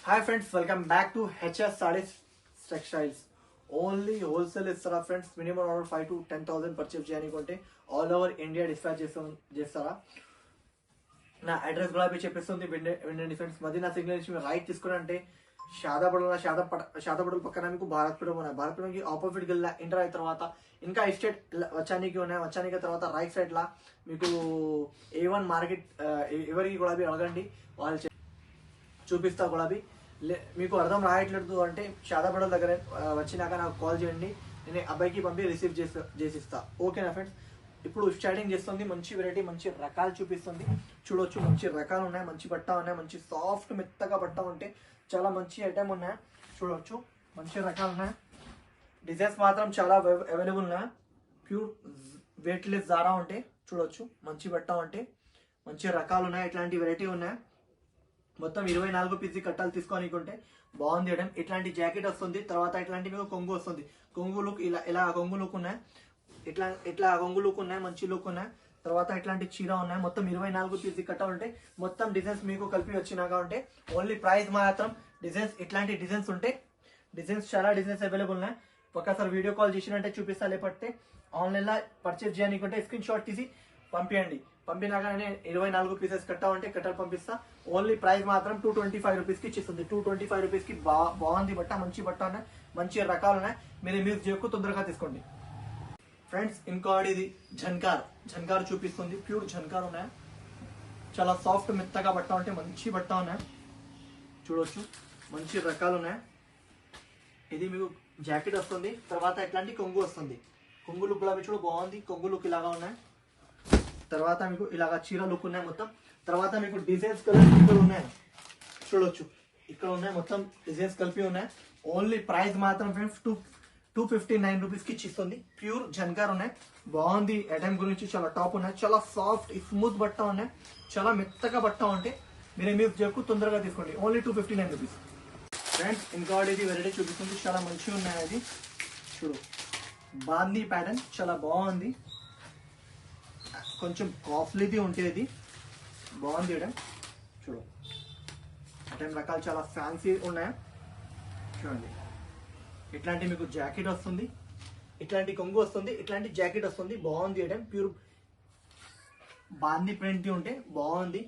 Hi friends, welcome back to HS sarees textiles. Only wholesale ఇస్తారా friends? Minimum order 5 to 10,000 purchase చేయనుకుంటే all over India dispatch చేస్తారా? నా address కూడా చెప్పిస్తుంది. వినండి friends, Madina signal నుంచి మీరు రైట్ తీసుకున్నారంటే షాదాపడల పక్కన మీకు భారత్పురం ఉన్నాయి. భారత్పురంకి ఆపోజిట్ గిల్లా ఎంటర్ అయిన తర్వాత ఇంకా ఎస్టేట్ వచ్చానికి ఉన్నాయి. వచ్చానికి తర్వాత రైట్ సైడ్ లా మీకు A1 మార్కెట్ ఎవరికి కూడా అడగండి, వాళ్ళు చూపిస్తా కూడా. మీకు అర్థం రాయట్లేదు అంటే షాదాపడల దగ్గర వచ్చినాక నాకు కాల్ చేయండి, నేను అబ్బాయికి పంపి రిసీవ్ చేసిస్తా. ఓకేనా ఫ్రెండ్స్? ఇప్పుడు స్టార్టింగ్ చేస్తుంది. మంచి వెరైటీ, మంచి రకాలు చూపిస్తుంది. చూడొచ్చు, మంచి రకాలు ఉన్నాయి, మంచి బట్ట ఉన్నాయి, మంచి సాఫ్ట్ మెత్తగా బట్ట ఉంటే చాలా మంచి ఐటమ్ ఉన్నాయి. చూడొచ్చు, మంచి రకాలు ఉన్నాయి. డిజైన్స్ మాత్రం చాలా అవైలబుల్ ఉన్నాయి. ప్యూర్ వెయిట్లెస్ జారా ఉంటే చూడొచ్చు, మంచి బట్ట ఉంటే మంచి రకాలు ఉన్నాయి. ఇట్లాంటి వెరైటీ ఉన్నాయి. మొత్తం 24 పీసీ కట్టాలు తీసుకోనికుంటే బాగుంది మేడం. ఇట్లాంటి జాకెట్ వస్తుంది. తర్వాత ఇట్లాంటి మీకు కొంగు వస్తుంది. కొంగు లుక్ ఇలా కొంగు లుక్ ఉన్నాయి. ఇట్లా కొంగు లుక్ ఉన్నాయి, మంచి లుక్ ఉన్నాయి. తర్వాత ఇట్లాంటి చీర ఉన్నాయి. మొత్తం 24 పీసీ కట్టాలు ఉంటాయి. మొత్తం డిజైన్స్ మీకు కలిపి వచ్చినాక ఉంటే ఓన్లీ ప్రైస్ మాత్రం డిజైన్స్ ఇట్లాంటి డిజైన్స్ ఉంటాయి. డిజైన్స్ చాలా డిజైన్స్ అవైలబుల్ ఉన్నాయి. ఒకసారి వీడియో కాల్ చేసినట్టే చూపిస్తా, లేకపోతే ఆన్లైన్లో పర్చేస్ చేయనికుంటే స్క్రీన్ షాట్ తీసి పంపించండి. పంపినాక 24 పీసెస్ కట్టాలంటే కట్టాలు పంపిస్తా. ఓన్లీ ప్రైస్ మాత్రం 225 రూపీస్కి ఇచ్చేస్తుంది. 225 రూపీస్కి బాగుంది బట్ట, మంచి బట్ట ఉన్నాయి, మంచి రకాలు ఉన్నాయి. మీరు చేయకు తొందరగా తీసుకోండి ఫ్రెండ్స్. ఇంకోటి ఇది ఝన్కార్ చూపిస్తుంది. ప్యూర్ ఝన్కార్ ఉన్నాయి. చాలా సాఫ్ట్ మెత్తగా బట్ట ఉంటే మంచి బట్ట ఉన్నాయి. చూడొచ్చు, మంచి రకాలు ఉన్నాయి. ఇది మీకు జాకెట్ వస్తుంది. తర్వాత ఇట్లాంటి కొంగు వస్తుంది. కొంగు లుక్ కూడా చూడు బాగుంది. కొంగు లుక్ ఇలాగా ఉన్నాయి. తర్వాత మీకు ఇలాగా చీర లుక్ ఉన్నాయి మొత్తం. తర్వాత మీకు డిజైన్స్ కలర్ ఇక్కడ ఉన్నాయి. చూడొచ్చు, ఇక్కడ ఉన్నాయి. మొత్తం డిజైన్స్ కలిపి ఉన్నాయి. ఓన్లీ ప్రైస్ మాత్రం ఫ్రెండ్స్ 259 రూపీస్కి ఇచ్చిస్తుంది. ప్యూర్ ఝన్కార్ ఉన్నాయి. బాగుంది ఐటమ్ గురించి చాలా టాప్ ఉన్నాయి. చాలా సాఫ్ట్ స్మూత్ బట్ట ఉన్నాయి. చాలా మెత్తగా బట్ట ఉంటే మీరు చెప్పు తొందరగా తీసుకోండి. Only 259 rupees friends. ఇంకోటి ఇది వెరైటీ చూపిస్తుంది. చాలా మంచిగా ఉన్నాయి. అది చూడు, బాందీ ప్యాటర్న్ చాలా బాగుంది. కొంచెం కాస్ట్లీది ఉంటుంది. బాగుంది ఐటమ్. చూడు, ఐటమ్ రకాలు చాలా ఫ్యాన్సీ ఉన్నాయి. చూడండి, ఇట్లాంటి మీకు జాకెట్ వస్తుంది. ఇట్లాంటి కొంగు వస్తుంది. ఇట్లాంటి జాకెట్ వస్తుంది. బాగుంది ఐటమ్. ప్యూర్ బాందీ ప్రింట్ ఉంటే బాగుంది.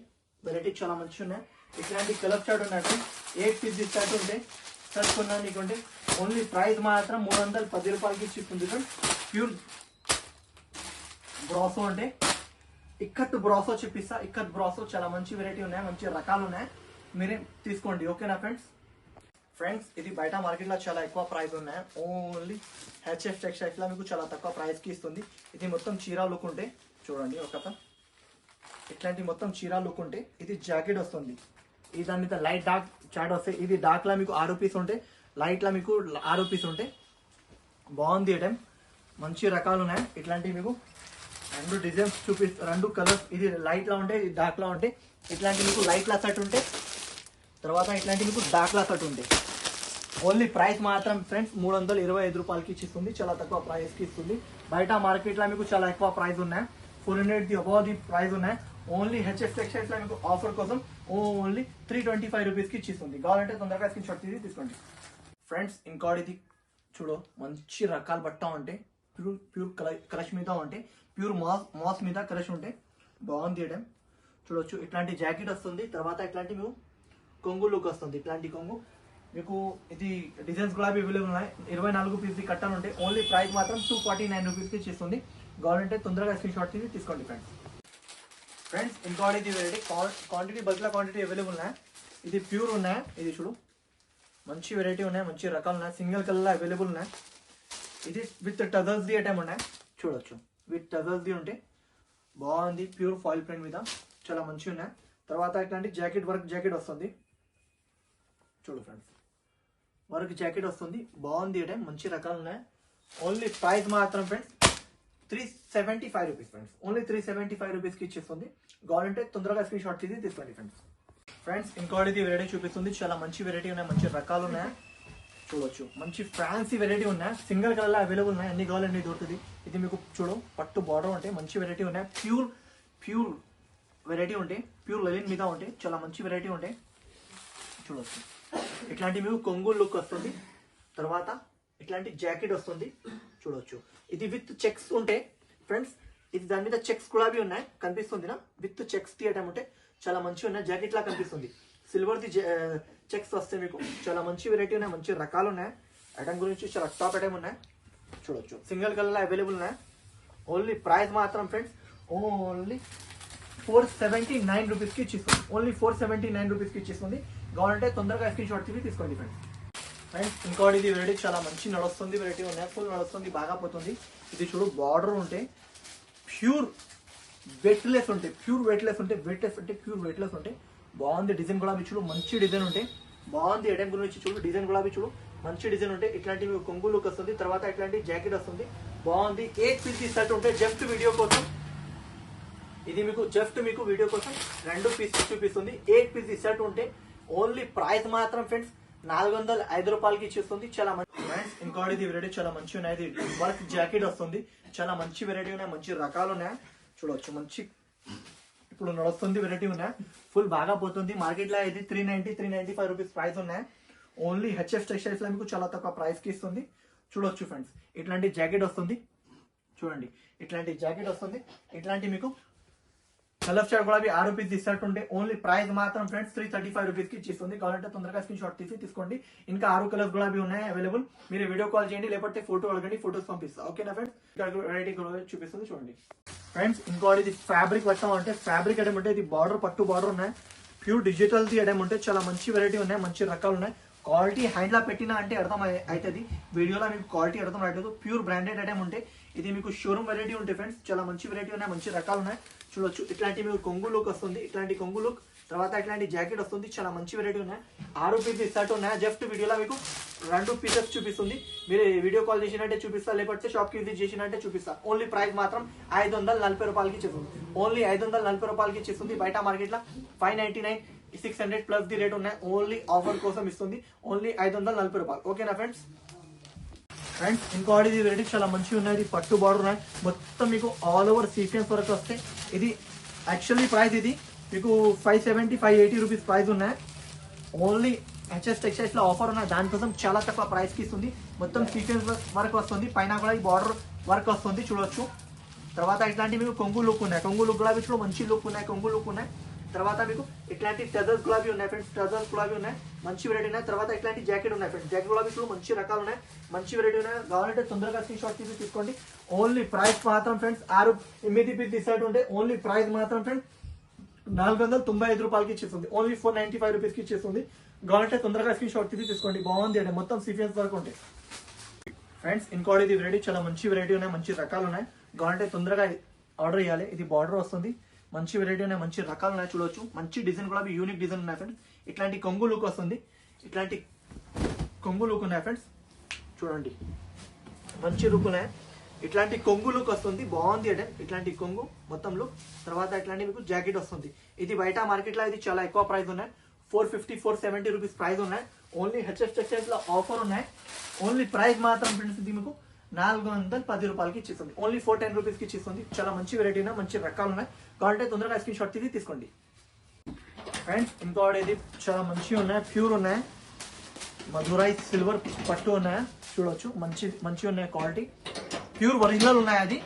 వెరైటీ చాలా మంచిగా ఉన్నాయి. ఇట్లాంటి కలర్ షర్ట్ ఉన్నట్టు 8 పీస్ షర్ట్ ఉంటే షర్ట్ కొన్నానికుంటే ఓన్లీ ప్రైస్ మాత్రం 310 రూపాయలకి ఇచ్చిస్తుంది. ప్యూర్ బ్రాసో అంటే ఇక్కత్ బ్రాసో చూపిస్తా. ఇక్కత్ బ్రాసో చాలా మంచి వెరైటీ ఉన్నాయి, మంచి రకాలు ఉన్నాయి. మీరే తీసుకోండి. ఓకేనా ఫ్రెండ్స్? ఇది బయట మార్కెట్లో చాలా ఎక్కువ ప్రైస్ ఉన్నాయి. ఓన్లీ హెచ్ఎఫ్ టెక్స్టైల్స్ లో మీకు చాలా తక్కువ ప్రైస్ కి ఇస్తుంది. ఇది మొత్తం చీర లుక్ ఉంటే చూడండి. ఇట్లాంటి మొత్తం చీర లుక్ ఉంటే ఇది జాకెట్ వస్తుంది. ఇది దాని మీద లైట్ డార్క్ చాట్ వస్తాయి. ఇది డార్క్ లా మీకు 6 పీస్ ఉంటే, లైట్ లా మీకు 6 పీస్ ఉంటే బాగుంది ఐటమ్. మంచి రకాలు ఉన్నాయి. ఇట్లాంటి మీకు 2 డిజైన్స్ చూపిస్తా, 2 కలర్స్. ఇది లైట్ లా ఉంటే, ఇది డార్క్ లా ఉంటే. ఇట్లాంటి మీకు లైట్ లా సెట్ ఉంటే, తర్వాత ఇట్లాంటి మీకు డార్క్ లా సెట్ ఉంటే ఓన్లీ ప్రైస్ మాత్రం ఫ్రెండ్స్ 325 రూపాయలకి ఇచ్చిస్తుంది. చాలా తక్కువ ప్రైస్ కి ఇస్తుంది. బయట మార్కెట్ లో మీకు చాలా ఎక్కువ ప్రైస్ ఉన్నాయి. 400 అబౌవ్ ది ప్రైస్ ఉన్నాయి. ఓన్లీ హెచ్ఎఫ్ టెక్స్టైల్స్ లో మీకు ఆఫర్ కోసం ఓన్లీ 325 రూపీస్కి ఇచ్చిస్తుంది. కావాలంటే తొందరగా స్క్రీన్ షాట్ తీసి తీసుకోండి ఫ్రెండ్స్. ఇంకోటి ఇది చూడు, మంచి రకాల బట్ట ఉంటే ప్యూర్ క్రష్ మీద ఉంటే, ప్యూర్ మాస్ మీద క్రష్ ఉంటే బాగుంది ఐటమ్. చూడొచ్చు, ఇట్లాంటి జాకెట్ వస్తుంది. తర్వాత ఇట్లాంటి మీకు కొంగు లుక్ వస్తుంది. ఇట్లాంటి కొంగు మీకు ఇది డిజైన్స్ కూడా అవైలబుల్ ఉన్నాయి. 24 పీస్ కట్టాలు ఉంటాయి. ఓన్లీ ప్రైస్ మాత్రం 249 రూపీస్కి ఇస్తుంది. కావాలంటే తొందరగా స్క్రీన్ షాట్ తీసి తీసుకోండి ఫ్రెండ్స్. ఇంకోటి ఇది వెరైటీ క్వాంటిటీ బల్క్లో క్వాంటిటీ అవైలబుల్ ఉన్నాయి. ఇది ప్యూర్ ఉన్నాయి. ఇది చూడు, మంచి వెరైటీ ఉన్నాయి, మంచి రకాలు ఉన్నాయి. సింగిల్ కలర్లో అవైలబుల్ ఉన్నాయి. ఇది విత్ టజల్స్ ది ఐటమ్ ఉన్నాయి. చూడొచ్చు, విత్ టజల్స్ ది ఉంటే బాగుంది. ప్యూర్ ఫాయిల్ ప్రింట్ మీద చాలా మంచిగా ఉన్నాయి. తర్వాత ఇట్లాంటి వర్క్ జాకెట్ వస్తుంది. చూడు ఫ్రెండ్స్, వర్క్ జాకెట్ వస్తుంది. బాగుంది ఐటమ్, మంచి రకాలు ఉన్నాయి. ఓన్లీ ప్రైస్ మాత్రం ఫ్రెండ్స్ 375 రూపీస్ ఫ్రెండ్స్. ఓన్లీ 375 రూపీస్కి ఇచ్చేస్తుంది. కావాలంటే తొందరగా స్క్రీన్ షాట్ తీసి తీసుకోండి ఫ్రెండ్స్. ఇంకోటి ఇది వెరైటీ చూపిస్తుంది. చాలా మంచి వెరైటీ ఉన్నాయి, మంచి రకాలు ఉన్నాయి. చూడొచ్చు, మంచి ఫ్యాన్సీ వెరైటీ ఉన్నాయి. సింగిల్ కలర్లో అవైలబుల్ ఉన్నాయి. అన్ని కావాలండి దొరుకుతుంది. ఇది మీకు చూడు, పట్టు బార్డర్ ఉంటే మంచి వెరైటీ ఉన్నాయి. ప్యూర్ వెరైటీ ఉంటే, ప్యూర్ లెనిన్ మీద ఉంటే చాలా మంచి వెరైటీ ఉంటాయి. చూడొచ్చు, ఇట్లాంటి మీకు కొంగు లుక్ వస్తుంది. తర్వాత ఇట్లాంటి జాకెట్ వస్తుంది చూడొచ్చు. ఇది విత్ చెక్స్ ఉంటే ఫ్రెండ్స్, ఇది దాని మీద చెక్స్ కూడా ఉన్నాయి, కనిపిస్తుంది నా, విత్ చెక్స్ తీయటం ఉంటే చాలా మంచిగా ఉన్నాయి. జాకెట్ లా కనిపిస్తుంది. సిల్వర్ ది చెక్స్ వస్తాయి మీకు. చాలా మంచి వెరైటీ ఉన్నాయి, మంచి రకాలు ఉన్నాయి. ఐటమ్ గురించి చాలా టాప్ ఐటమ్ ఉన్నాయి చూడొచ్చు. సింగిల్ కలర్ అవైలబుల్ ఉన్నాయి. ఓన్లీ ప్రైస్ మాత్రం ఫ్రెండ్స్ ఓన్లీ 479 రూపీస్కి ఇచ్చిస్తుంది. ఓన్లీ 479 రూపీస్కి ఇచ్చిస్తుంది. కావాలంటే తొందరగా స్క్రీన్ షాట్ తీసుకోండి ఫ్రెండ్స్. ఫ్రెండ్స్ ఇంకోటి ఇది వెరైటీ చాలా మంచి నడుస్తుంది, వెరైటీ ఉన్నాయి, ఫుల్ నడుస్తుంది, బాగా పోతుంది. ఇది చూడు బార్డర్ ఉంటే ప్యూర్ వెయిట్లెస్ ఉంటాయి, ప్యూర్ వెయిట్లెస్ ఉంటాయి, వెయిట్లెస్ అంటే ప్యూర్ వెయిట్లెస్ ఉంటాయి. బాగుంది డిజైన్ గులాబీ చూడు, మంచి డిజైన్ ఉంటాయి. బాగుంది ఐటమ్ గురించి చూడు, డిజైన్ గులాబీ చూడు, మంచి డిజైన్ ఉంటాయి. ఇట్లాంటి కొంగు లుక్ వస్తుంది. తర్వాత ఇట్లాంటి జాకెట్ వస్తుంది. బాగుంది. 8 పీస్ సెట్ ఉంటాయి. జస్ట్ వీడియో కోసం ఇది మీకు జస్ట్ మీకు వీడియో కోసం 2 పీస్ చూపిస్తుంది. 8 పీస్ సెట్ ఉంటే ఓన్లీ ప్రైస్ మాత్రం ఫ్రెండ్స్ 405 రూపాయలకి ఇచ్చేస్తుంది. చాలా మంచి ఫ్రెండ్స్. ఇంకోటి ఇది వెరైటీ చాలా మంచి ఉన్నాయి. వర్క్ జాకెట్ వస్తుంది. చాలా మంచి వెరైటీ ఉన్నాయి, మంచి రకాలు ఉన్నాయి చూడవచ్చు. మంచి ఇప్పుడు నడుస్తుంది వెరైటీ ఉన్నాయి, ఫుల్ బాగా పోతుంది. మార్కెట్ లో ఇది 395 రూపీస్ ప్రైస్ ఉన్నాయి. ఓన్లీ హెచ్ఎఫ్ టెక్స్టైల్స్ లో మీకు చాలా తక్కువ ప్రైస్ కి ఇస్తుంది చూడొచ్చు ఫ్రెండ్స్. ఇట్లాంటి జాకెట్ వస్తుంది చూడండి, ఇట్లాంటి జాకెట్ వస్తుంది. ఇట్లాంటి మీకు కలర్ చార్ట్ కూడా 6 పీస్ ఇస్తాట్ ఉంటే ఓన్లీ ప్రైస్ మాత్రం ఫ్రెండ్స్ 335 రూపీస్ కి ఇస్తుంది. కావాలంటే తొందరగా స్క్రీన్ షాట్ తీసుకోండి. ఇంకా 6 కలర్స్ కూడా ఉన్నాయి అవైలబుల్. మీరు వీడియో కాల్ చేయండి, లేకపోతే ఫోటో అడగండి, ఫోటోస్ పంపిస్తా. ఓకేనా ఫ్రెండ్స్. వెరైటీ చూపిస్తుంది చూడండి ఫ్రెండ్స్. ఇంకోటి ఇది ఫ్యాబ్రిక్ వచ్చాం అంటే ఫ్యాబ్రిక్ ఐటమ్ అంటే ఇది బార్డర్ పట్టు బార్డర్ ఉన్నాయి. ప్యూర్ డిజిటల్ ది ఐటమ్ ఉంటే చాలా మంచి వెరైటీ ఉన్నాయి, మంచి రకాలు ఉన్నాయి. క్వాలిటీ హ్యాండ్ లా పెట్టినా అంటే అర్థం అవుతుంది, వీడియోలో మీకు క్వాలిటీ అర్థం అవుతుంది. ప్యూర్ బ్రాండెడ్ ఐటమ్ ఉంటే ఇది మీకు షోరూమ్ వెరైటీ ఉంటాయి ఫ్రెండ్స్. చాలా మంచి వెరైటీ ఉన్నాయి, మంచి రకాలు ఉన్నాయి చూడొచ్చు. ఇట్లాంటి మీకు కొంగు లుక్ వస్తుంది, ఇట్లాంటి కొంగు లుక్. తర్వాత ఇట్లాంటి జాకెట్ వస్తుంది. చాలా మంచి వెరైటీ ఉన్నాయి. 6 పీస్ ఇస్తాట్ ఉన్నాయి. జస్ట్ వీడియోలో మీకు 2 పీసెస్ చూపిస్తుంది. మీరు వీడియో కాల్ చేసినట్టే చూపిస్తా, లేకపోతే షాప్ కి విజిట్ చేసినట్టే చూపిస్తా. ఓన్లీ ప్రైస్ మాత్రం 540 రూపాయలకి ఇచ్చేస్తుంది. ఓన్లీ 540 రూపాయలకి ఇచ్చేస్తుంది. బయట మార్కెట్ లో 599 600 ప్లస్ ది రేట్ ఉన్నాయి. ఓన్లీ ఆఫర్ కోసం ఇస్తుంది. ఓన్లీ 540 రూపాయలు. ఓకేనా ఫ్రెండ్స్. ఫ్రెండ్స్ ఇంకోటి ఇది వెరైటీ చాలా మంచిగా ఉన్నాయి. పట్టు బార్డర్ ఉన్నాయి, మొత్తం మీకు ఆల్ ఓవర్ సీక్వెన్స్ వరకు వస్తాయి. ఇది యాక్చువల్లీ ప్రైస్ ఇది మీకు 580 రూపీస్ ప్రైస్ ఉన్నాయి. ఓన్లీ హెచ్ఎస్ టెక్స్టైల్స్ లో ఆఫర్ ఉన్నాయి, దానికోసం చాలా తక్కువ ప్రైస్ కి ఇస్తుంది. మొత్తం సీక్వెన్స్ వర్క్ వస్తుంది, పైన కూడా ఈ బార్డర్ వర్క్ వస్తుంది చూడొచ్చు. తర్వాత ఇట్లాంటి మీకు కొంగు లుక్ ఉన్నాయి, కొంగు లుక్ గులాబీ చూడు, మంచి లుక్ ఉన్నాయి, కొంగు లుక్ ఉన్నాయి. తర్వాత మీకు ఇట్లాంటి టెజర్స్ గులాబీ ఉన్నాయి ఫ్రెండ్స్, టెజర్స్ గులాబీ ఉన్నాయి, మంచి వెరైటీ ఉన్నాయి. తర్వాత ఇట్లాంటి జాకెట్ ఉన్నాయి ఫ్రెండ్స్, జాకెట్ గులాబీ చూడు, మంచి రకాలు ఉన్నాయి, మంచి వెరైటీ ఉన్నాయి. కావాలంటే తొందరగా స్క్రీన్ షాట్ తీసుకోండి. ఓన్లీ ప్రైస్ మాత్రం ఫ్రెండ్స్ 8 పీస్ డిసైడ్ ఉంటే ఓన్లీ ప్రైస్ మాత్రం ఫ్రెండ్స్ 495 రూపాయలకి ఇచ్చేస్తుంది. ఓన్లీ 495 రూపీస్కి ఇచ్చేస్తుంది. కావాలంటే తొందరగా స్క్రీన్ షాట్ తీసుకోండి. బాగుంది అంటే మొత్తం సీక్వెన్స్ వరకు ఉంటాయి ఫ్రెండ్స్. ఇంకోటి ఇది వెరైటీ చాలా మంచి వెరైటీ ఉన్నాయి, మంచి రకాలు ఉన్నాయి. కావాలంటే తొందరగా ఆర్డర్ చేయాలి. ఇది బార్డర్ వస్తుంది, మంచి వెరైటీ ఉన్నాయి, మంచి రకాలు ఉన్నాయి చూడొచ్చు. మంచి డిజైన్ కూడా యూనిక్ డిజైన్ ఉన్నాయి ఫ్రెండ్స్. ఇట్లాంటి కొంగు లుక్ వస్తుంది, ఇట్లాంటి కొంగు లుక్ ఉన్నాయి ఫ్రెండ్స్ చూడండి, మంచి లుక్ ఉన్నాయి. ఇట్లాంటి కొంగు లుక్ వస్తుంది, బాగుంది అంటే ఇట్లాంటి కొంగు మొత్తం లుక్. తర్వాత ఇట్లాంటి మీకు జాకెట్ వస్తుంది. ఇది బయట మార్కెట్ లో ఇది చాలా ఎక్కువ ప్రైస్ ఉన్నాయి, 450 470 రూపీస్ ప్రైస్ ఉన్నాయి. ఓన్లీ హెచ్ఎఫ్ టెక్స్టైల్స్ లో ఆఫర్ ఉన్నాయి. ఓన్లీ ప్రైస్ మాత్రం ఫ్రెండ్స్ ఇది మీకు 410 రూపాయలకి ఇచ్చేస్తుంది. ఓన్లీ 410 రూపీస్కి ఇచ్చేస్తుంది. చాలా మంచి వెరైటీ ఉన్నాయి, మంచి రకాలు ఉన్నాయి. కావాలంటే తొందరగా స్క్రీన్ షాట్ తీసుకోండి ఫ్రెండ్స్. ఇంకోటి ఇది చాలా మంచిగా ఉన్నాయి, ప్యూర్ ఉన్నాయి, మధురై సిల్వర్ పట్టు ఉన్నాయి చూడొచ్చు. మంచిగా ఉన్నాయి, క్వాలిటీ ప్యూర్ ఒరిజినల్ ఉన్నాయి. అది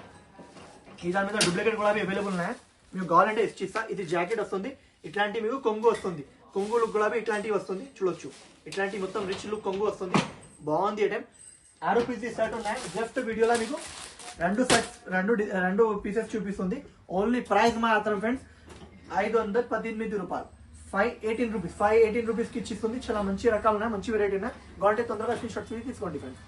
ఈ దాని మీద డూప్లికేట్ కూడా అవైలబుల్ ఉన్నాయి. మీకు కావాలంటే ఇచ్చిస్తా. ఇది జాకెట్ వస్తుంది, ఇట్లాంటి మీకు కొంగు వస్తుంది, కొంగు లుక్ గులాబీ ఇట్లాంటివి వస్తుంది చూడొచ్చు. ఇట్లాంటి మొత్తం రిచ్ లుక్ కొంగు వస్తుంది, బాగుంది ఐటమ్. 6 పీస్ సెట్ ఉన్నాయి. జస్ట్ వీడియోలో మీకు 2 పీసెస్ చూపిస్తుంది. ఓన్లీ ప్రైస్ మాత్రం ఫ్రెండ్స్ 518 రూపాయలు, 518 రూపీస్కి ఇచ్చిస్తుంది. చాలా మంచి రకాలు ఉన్నాయి, మంచి వెరైటీ ఉన్నాయి. కావాలంటే తొందరగా స్క్రీన్ షాట్ తీసుకోండి ఫ్రెండ్స్.